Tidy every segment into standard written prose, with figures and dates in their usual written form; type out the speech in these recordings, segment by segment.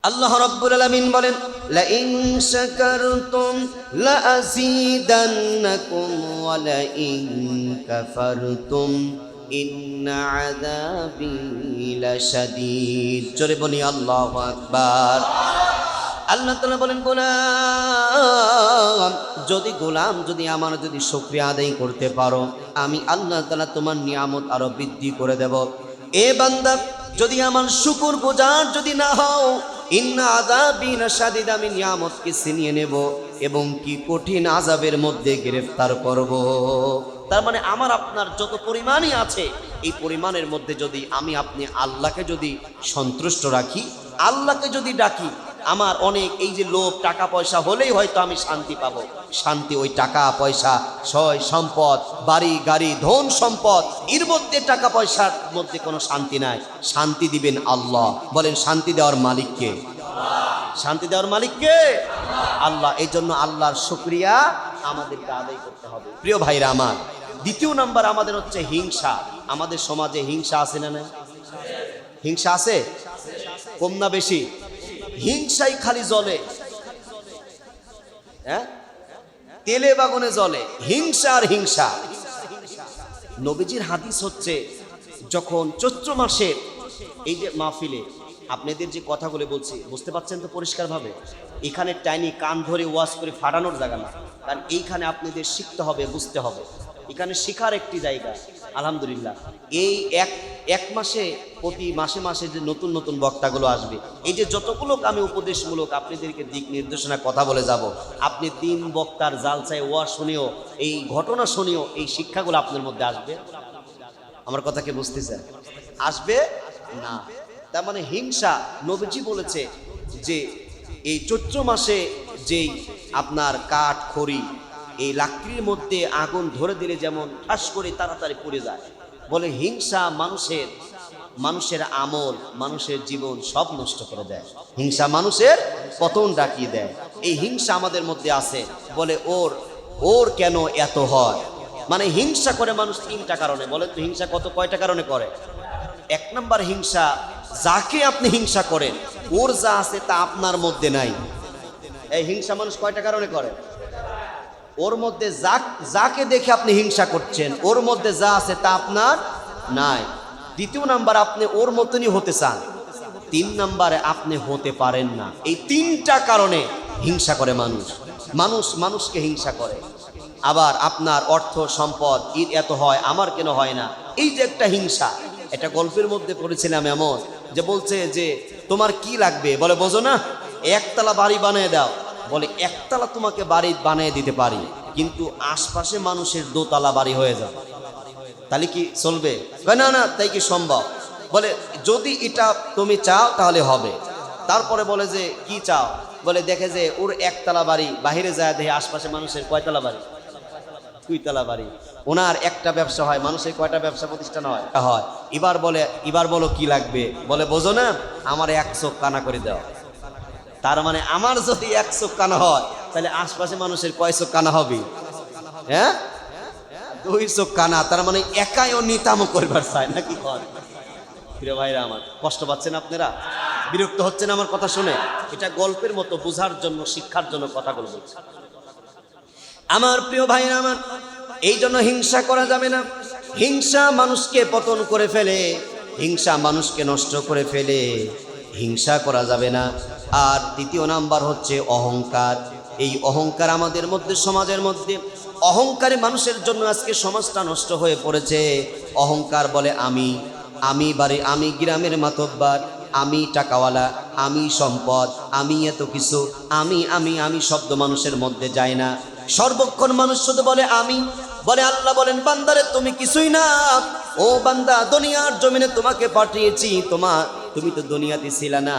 আল্লাহ রাব্বুল আলামিন বলেন, লা ইন শাকারতুম লা আযীদান্নাকুম ওয়া লা ইন কাফারতুম ইন্না আযাবি লাশাদীদ। জোরে বলি আল্লাহু আকবার। আল্লাহ তাআলা বলেন, গোলাম যদি আমার শুকরিয়া আদায় করতে পারো, আমি আল্লাহ তাআলা তোমার নিয়ামত আরো বৃদ্ধি করে দেব। এ বান্দা, যদি আমার শুকর গুজার যদি না হও, ইন্না আযাবি লাশাদীদ, আমি নিয়ামতকে ছিনিয়ে নেব এবং কি কঠিন আযাবের মধ্যে গ্রেফতার করব। তার মানে আমার আপনার যত পরিমাণই আছে, এই পরিমাণের মধ্যে যদি আমি আপনি আল্লাহকে যদি সন্তুষ্ট রাখি, আল্লাহকে যদি ডাকি, আমার অনেক এই যে লোভ টাকা পয়সা হলেই হয়তো আমি শান্তি পাবো। শান্তি ওই টাকা পয়সা, সয় সম্পদ, বাড়ি গাড়ি, ধন সম্পদ, এর মধ্যে টাকা পয়সার মধ্যে কোনো শান্তি নাই। শান্তি দিবেন আল্লাহ। বলেন, শান্তি দেওয়ার মালিককে? শান্তি দেওয়ার মালিককে আল্লাহ। এই জন্য আল্লাহর শুকরিয়া আমাদেরকে আদায় করতে হবে। প্রিয় ভাইরা আমার, দ্বিতীয় নাম্বার আমাদের হচ্ছে হিংসা। আমাদের সমাজে হিংসা আছে না? না, হিংসা আছে? কম না বেশি? হিংসাই খালি জ্বলে, হ্যাঁ, তেলে বাগুনে জ্বলে হিংসা আর হিংসা। নবীজির হাদিস হচ্ছে, যখন চৈত্র মাসে এই যে মাহফিলে আপনাদের যে কথাগুলো বলছি, বুঝতে পারছেন তো পরিষ্কারভাবে? এখানে টাইনি কান ধরে ওয়াজ করে ফাটানোর জায়গা না, কারণ এইখানে আপনাদের শিখতে হবে, বুঝতে হবে। এখানে শিখার একটি জায়গা। আলহামদুলিল্লাহ, এই এক মাসে প্রতি মাসে মাসে যে নতুন নতুন বক্তাগুলো আসবে, এই যে যতগুলো আমি উপদেশমূলক আপনাদেরকে দিক নির্দেশনা কথা বলে যাব, আপনি তিন বক্তার জালসায় ওয়াজ শুনেও, এই ঘটনা শুনেও এই শিক্ষাগুলো আপনার মধ্যে আসবে? আমার কথা কি বুঝতেছেন? আসবে না। তার মানে হিংসা, নবীজি বলেছে যে এই চৈত্র মাসে যেই আপনার কাঠ খড়ি, এই লাকড়ির মধ্যে আগুন ধরে দিলে যেমন ঠাস করে তাড়াতাড়ি পুড়ে যায়, বলে হিংসা মানুষের আমল, মানুষের জীবন সব নষ্ট করে দেয়। হিংসা মানুষের পতন ডাকিয়ে দেয়। এই হিংসা আমাদের মধ্যে আছে। বলে ওর কেন এত হয়? মানে হিংসা করে মানুষ তিনটা কারণে। বলে তো হিংসা কয়টা কারণে করে? এক নাম্বার, হিংসা, যাকে আপনি হিংসা করেন ওর যা আছে তা আপনার মধ্যে নাই। এই হিংসা মানুষ কয়টা কারণে করে? ওর মধ্যে যাকে দেখে আপনি হিংসা করছেন, ওর মধ্যে যা আছে তা আপনার নাই। দ্বিতীয় নাম্বার, আপনি ওর মতনই হতে চান। তিন নাম্বারে, আপনি হতে পারেন না। এই তিনটা কারণে হিংসা করে মানুষকে হিংসা করে। আবার আপনার অর্থ সম্পদ এত হয়, আমার কেন হয় না, এই যে একটা হিংসা। এটা গল্পের মধ্যে পড়েছিলাম এমন, যে বলছে যে তোমার কি লাগবে? বলে, বোঝো না, একতলা বাড়ি বানিয়ে দাও। বলে, একতলা তোমাকে বাড়ি বানিয়ে দিতে পারি, কিন্তু আশপাশে মানুষের দোতলা বাড়ি হয়ে যাবে, তাহলে কি চলবে? না না, তাই কি সম্ভব? বলে, যদি এটা তুমি চাও তাহলে হবে। তারপরে বলে যে কি চাও? বলে, দেখে যে ওর একতলা বাড়ি, বাহিরে যায় দেখে আশপাশে মানুষের কয়তলা বাড়ি? দুইতলা বাড়ি। ওনার একটা ব্যবসা হয়, মানুষের কয়টা ব্যবসা প্রতিষ্ঠান হয়? এবার বলো কি লাগবে? বলে, বোঝো না, আমার 1 চোখ কানা করে দাও। তার মানে আমার যদি 1 চোখ কানা হয়, তাহলে আশপাশে মানুষের কয় চোখ কানা হবে? হ্যাঁ, 2 চোখ কানা। তার মানে একাইও নিতামও করবার চায় নাকি? প্রিয় ভাইরা আমার, কষ্ট পাচ্ছেন আপনারা? বিরক্ত হচ্ছেন আমার কথা শুনে? এটা গল্পের মতো, বোঝার জন্য, শিক্ষার জন্য কথাগুলো বলছি। আমার প্রিয় ভাইরা আমার, এই জন্য হিংসা করা যাবে না। হিংসা মানুষকে পতন করে ফেলে, হিংসা মানুষকে নষ্ট করে ফেলে, হিংসা করা যাবে না। আর দ্বিতীয় নাম্বার হচ্ছে অহংকার। এই অহংকার আমাদের মধ্যে, সমাজের মধ্যে অহংকারে মানুষের জন্য আজকে সমাজটা নষ্ট হয়ে পড়েছে। অহংকার বলে আমি গ্রামের মাতব্বর, আমি টাকাওয়ালা, আমি সম্পদ, আমি এত কিছু, আমি শব্দ মানুষের মধ্যে যায় না। সর্বক্ষণ মানুষ শুধু বলে আমি। বলে, আল্লাহ বলেন, বান্দারে তুমি কিছুই না। ও বান্দা, দুনিয়ার জমিনে তোমাকে পাঠিয়েছি, তুমি তো দুনিয়াতে ছিলা না।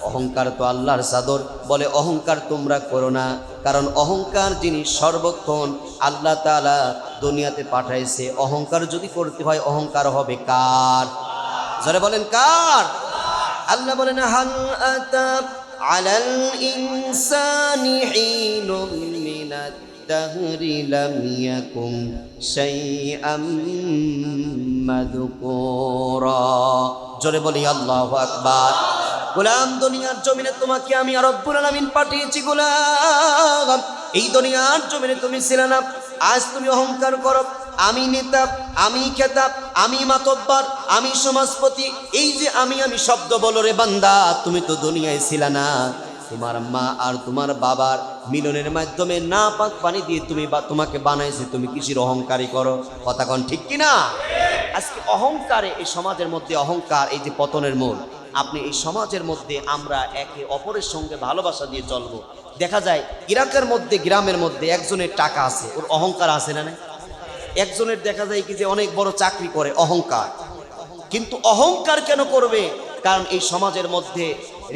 অহংকার তো আল্লাহর চাদর। বলে, অহংকার তোমরা করো না, কারণ অহংকার যিনি সর্বক্ষণ আল্লাহ তাআলা দুনিয়াতে পাঠাইছে। অহংকার যদি করতে হয়, অহংকার হবে কার? যারা বলেন কার? আল্লাহ বলেন, হাল আতা আলাল ইনসানি হিনুম মিনাদ দাহরি লাম ইয়াকুম শাইআম মাযকুরা। জোরে বলি আল্লাহু আকবার। গোলাম দুনিয়ার জমিনে তোমাকে আমি রব্বুল আলামিন পাঠিয়েছি গোলাম, এই দুনিয়ার জমিনে তুমি ছিলে না, আজ তুমি অহংকার করো আমি নেতা, আমি খেতাব, আমি মাতব্বর, আমি সমাজপতি, এই যে আমি শব্দ বলো রে বান্দা, তুমি তো দুনিয়ায় ছিলে না। তোমার মা আর তোমার বাবার মিলনের মাধ্যমে না পাক পানি দিয়ে তোমাকে বানাইছে, তুমি কিসের অহংকারী করো? কথা কোন ঠিক কিনা? আজকে অহংকারে এই সমাজের মধ্যে অহংকার এই যে পতনের মূল। আপনি এই সমাজের মধ্যে আমরা একে অপরের সঙ্গে ভালোবাসা দিয়ে চলবো। দেখা যায় ইরাকের মধ্যে গ্রামের মধ্যে একজনের টাকা আছে, ওর অহংকার আছে না? একজনের দেখা যায় কি যে অনেক বড় চাকরি করে, অহংকার। কিন্তু অহংকার কেন করবে? কারণ এই সমাজের মধ্যে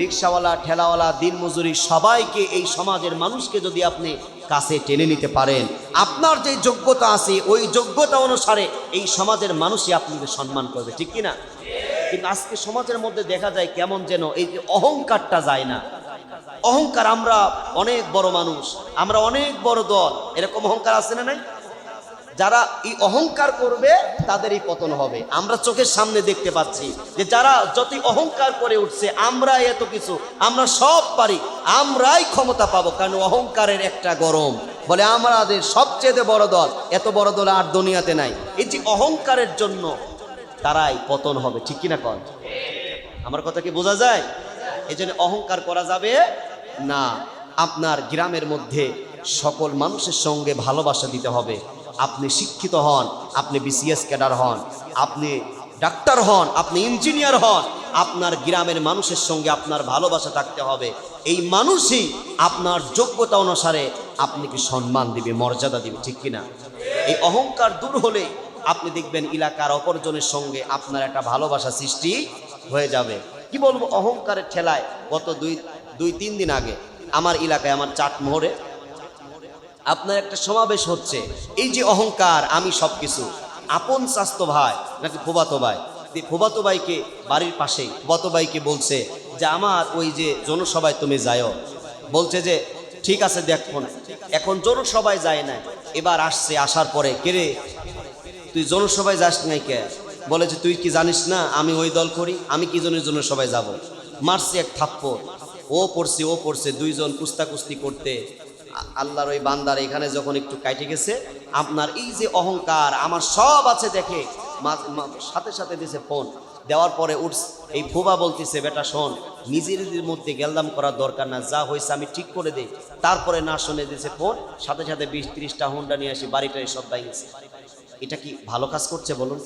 রিক্সাওয়ালা, ঠেলাওয়ালা, দিনমজুরি সবাইকে, এই সমাজের মানুষকে যদি আপনি কাছে টেনে নিতে পারেন, আপনার যে যোগ্যতা আছে ওই যোগ্যতা অনুসারে এই সমাজের মানুষই আপনাকে সম্মান করবে, ঠিক কিনা? কিন্তু আজকে সমাজের মধ্যে দেখা যায় কেমন যেন এই যে অহংকারটা যায় না। অহংকার, আমরা অনেক বড় মানুষ, আমরা অনেক বড় দল, এরকম অহংকার আছে না নাই? যারা এই অহংকার করবে তাদেরই পতন হবে। আমরা চোখের সামনে দেখতে পাচ্ছি যে যারা যতই অহংকার করে উঠছে, আমরা এত কিছু, আমরা সব পারি, আমরাই ক্ষমতা পাবো, কারণ অহংকারের একটা গরম বলে আমাদের সবচেয়ে বড় দল, এত বড় দল আর দুনিয়াতে নাই। এই যে অহংকারের জন্য তারাই পতন হবে, ঠিক কিনা কন? আমার কথা কি বোঝা যায়? এই জন্য অহংকার করা যাবে না। আপনার গ্রামের মধ্যে সকল মানুষের সঙ্গে ভালোবাসা দিতে হবে। আপনি শিক্ষিত হন, আপনি বিসিএস ক্যাডার হন, আপনি ডাক্তার হন, আপনি ইঞ্জিনিয়ার হন, আপনার গ্রামের মানুষের সঙ্গে আপনার ভালোবাসা থাকতে হবে। এই মানুষই আপনার যোগ্যতা অনুসারে আপনাকে সম্মান দিবে, মর্যাদা দিবে, ঠিক কিনা? এই অহংকার দূর হলে আপনি দেখবেন এলাকার অপরজনের সঙ্গে আপনার একটা ভালোবাসা সৃষ্টি হয়ে যাবে। কি বলবো, অহংকারের ঠেলায় গত দুই তিন দিন আগে আমার এলাকায়, আমার চাটমোহরে আপনার একটা সমাবেশ হচ্ছে। এই যে অহংকার, আমি সব কিছু, আপন স্বাস্থ্য ভাই নাকি ফুফাতো ভাই, ফুফাতো ভাইকে বাড়ির পাশেই ফুফাতো ভাইকে বলছে যে আমার ওই যে জনসভায় তুমি যাও, বলছে যে ঠিক আছে দেখুন, এখন জনসভায় যায় না, এবার আসছে, আসার পরে কেরে তুই জনসভায় যাস নাই কে? বলে যে তুই কি জানিস না আমি ওই দল করি, আমি কি জনের জনসভায় যাব? মারছে এক থাপ্পড়, ও পড়ছে, দুইজন কুস্তাকুস্তি করতে আল্লাহর ওই বান্দার এখানে যখন একটু কাটে গেছে, আপনার এই যে অহংকার, আমার সব আছে দেখে সাথে সাথে দিছে ফোন, দেওয়ার পরে উঠস এই ফুবা বলতেছে বেটা শোন, নিজের মধ্যে গেলদাম করার দরকার না, যা হয়েছে আমি ঠিক করে দেই। তারপরে না শুনে দিয়েছে ফোন, সাথে সাথে 20-30টা হুন্ডা নিয়ে আসি, বাড়িটাই সব দাঁড়িয়েছে। এটা কি ভালো কাজ করছে বলুন?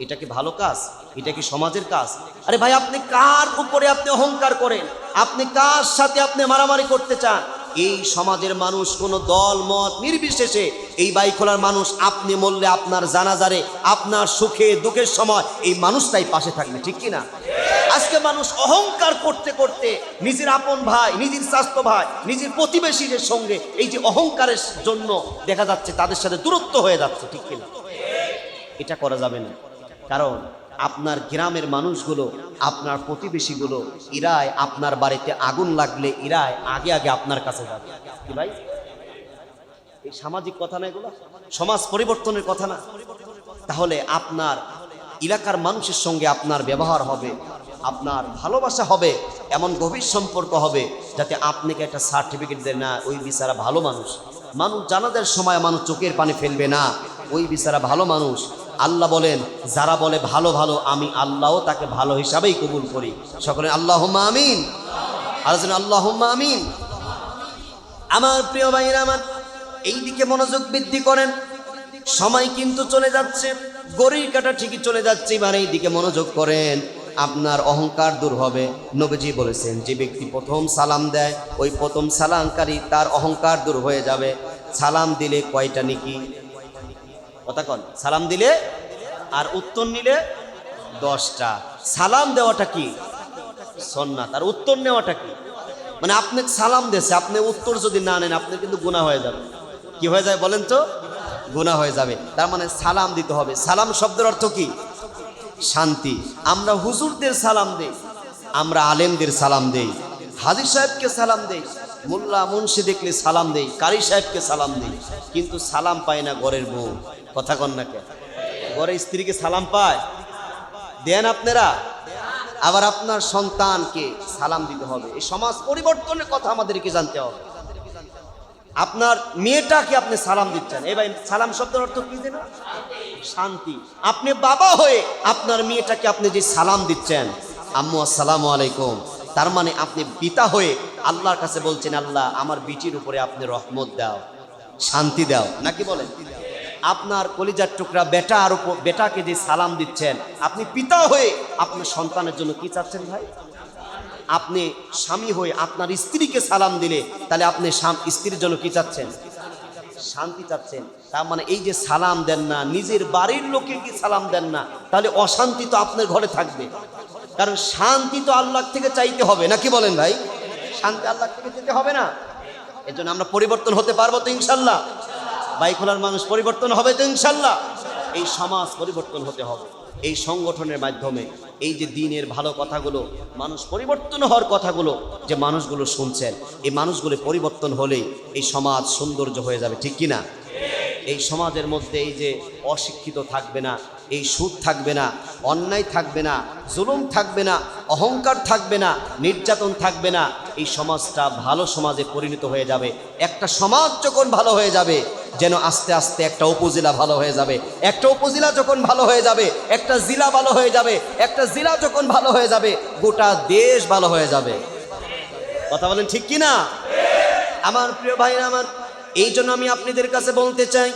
এটা কি ভালো কাজ? এটা কি সমাজের কাজ? আরে ভাই, আপনি কার উপরে আপনি অহংকার করেন? আপনি কার সাথে আপনি মারামারি করতে চান? এই সমাজের মানুষ কোনো দল মত নির্বিশেষে, এই বাইখোলার মানুষ আপনি মরলে আপনার জানাজারে, আপনার সুখে দুঃখের সময় এই মানুষটাই পাশে থাকবে, ঠিক কিনা? আজকে মানুষ অহংকার করতে করতে নিজের আপন ভাই, নিজের স্বাস্থ্য ভাই, নিজের প্রতিবেশীদের সঙ্গে এই যে অহংকারের জন্য দেখা যাচ্ছে তাদের সাথে দূরত্ব হয়ে যাচ্ছে, ঠিক কিনা? এটা করা যাবে না। কারণ আপনার গ্রামের মানুষগুলো, আপনার প্রতিবেশীগুলো, এরাই আপনার বাড়িতে আগুন লাগলে এরাই আগে আগে আপনার কাছে যাবে। কি ভাই, এই সামাজিক কথা না, এগুলো সমাজ পরিবর্তনের কথা না? তাহলে আপনার এলাকার মানুষের সঙ্গে আপনার ব্যবহার হবে, আপনার ভালোবাসা হবে, এমন গভীর সম্পর্ক হবে যাতে আপনাকে একটা সার্টিফিকেট দেয় না ওই বিচারা ভালো মানুষ। মানুষ জানাজার সময় মানুষ চোখের পানি ফেলবে না, ওই বিচারা ভালো মানুষ। আল্লাহ বলেন যারা বলে ভালো ভালো, আমি আল্লাহও তাকে ভালো হিসাবেই কবুল করি। সকলে আল্লাহুম্মা আমিন, আর আল্লাহুম্মা আমিন। আমার প্রিয় ভাইরা আমার, এই দিকে মনোযোগ বৃদ্ধি করেন। সময় কিন্তু চলে যাচ্ছে, গড়ির কাটা ঠিকই চলে যাচ্ছে, এবার এই দিকে মনোযোগ করেন, আপনার অহংকার দূর হবে। নবীজি বলেছেন যে ব্যক্তি প্রথম সালাম দেয়, ওই প্রথম সালামকারী তার অহংকার দূর হয়ে যাবে। সালাম দিলে কয়টা নেকি? কথা কন, সালাম দিলে আর উত্তর নিলে 10টা। সালাম দেওয়াটা কি সুন্নাত, আর উত্তর নেওয়াটা কি? মানে আপনি সালাম দিয়েছে, আপনি উত্তর যদি না নেন আপনি কিন্তু গুনাহ হয়ে যাবে। কি হয়ে যায় বলেন তো? গুনাহ হয়ে যাবে। তার মানে সালাম দিতে হবে। সালাম শব্দের অর্থ কি? শান্তি। আমরা হুজুরদের সালাম দেই, আমরা আলেমদের সালাম দেই, হাজী সাহেবকে সালাম দেই, মোল্লা মুন্সি দেখলে সালাম দেই, কারি সাহেবকে সালাম দেই, কিন্তু সালাম পায় না ঘরের বউ। কথা কন না কে? ঘরের স্ত্রীকে সালাম পায়? দেন আপনারা? আবার আপনার সন্তানকে সালাম দিতে হবে। এই সমাজ পরিবর্তনের কথা আমাদেরকে জানতে হবে। আপনার মেয়েটাকে আপনি সালাম দিচ্ছেন, এই ভাই সালাম শব্দের অর্থ কি জানেন? শান্তি। আপনি বাবা হয়ে আপনার মেয়েটাকে আপনি যে সালাম দিচ্ছেন, আম্মু আসসালামু আলাইকুম, তার মানে আপনি পিতা হয়ে আল্লাহর কাছে বলছেন, আল্লাহ আমার বিটির উপরে আপনি রহমত দাও, শান্তি দাও, নাকি বলেন? আপনার কলিজার টুকরা বেটাকে যে সালাম দিচ্ছেন, আপনি পিতা হয়ে আপনার সন্তানের জন্য কি চাচ্ছেন ভাই? আপনি স্বামী হয়ে আপনার স্ত্রীকে সালাম দিলে তাহলে আপনি স্ত্রীর জন্য কি চাচ্ছেন? শান্তি চাচ্ছেন। তার মানে এই যে সালাম দেন না, নিজের বাড়ির লোকে কি সালাম দেন না, তাহলে অশান্তি তো আপনার ঘরে থাকবে। কারণ শান্তি তো আল্লাহ থেকে চাইতে হবে, নাকি বলেন ভাই? শান্তি আল্লাহ থেকে যেতে হবে না? এর জন্য আমরা পরিবর্তন হতে পারবো তো ইনশাল্লাহ? বাইখোলার মানুষ পরিবর্তন হবে তো ইনশাল্লাহ? এই সমাজ পরিবর্তন হতে হবে এই সংগঠনের মাধ্যমে। এই যে দিনের ভালো কথাগুলো, মানুষ পরিবর্তন হওয়ার কথাগুলো যে মানুষগুলো শুনছেন, এই মানুষগুলো পরিবর্তন হলেই এই সমাজ সৌন্দর্য হয়ে যাবে, ঠিক কিনা? এই সমাজের মধ্যে এই যে অশিক্ষিত থাকবে না, এই সুদ থাকবে না, অন্যায় থাকবে না, জুলুম থাকবে না, অহংকার থাকবে না, নির্যাতন থাকবে না। এই সমাজটা ভালো সমাজে পরিণত হয়ে যাবে। একটা সমাজ যখন ভালো হয়ে যাবে, যেন আস্তে আস্তে একটা উপজেলা ভালো হয়ে যাবে। একটা উপজেলা যখন ভালো হয়ে যাবে, একটা জেলা ভালো হয়ে যাবে। একটা জেলা যখন ভালো হয়ে যাবে, গোটা দেশ ভালো হয়ে যাবে। কথা বলেন ঠিক কিনা? আমার প্রিয় ভাইরা আমার, এই জন্য আমি আপনাদের কাছে বলতে চাই,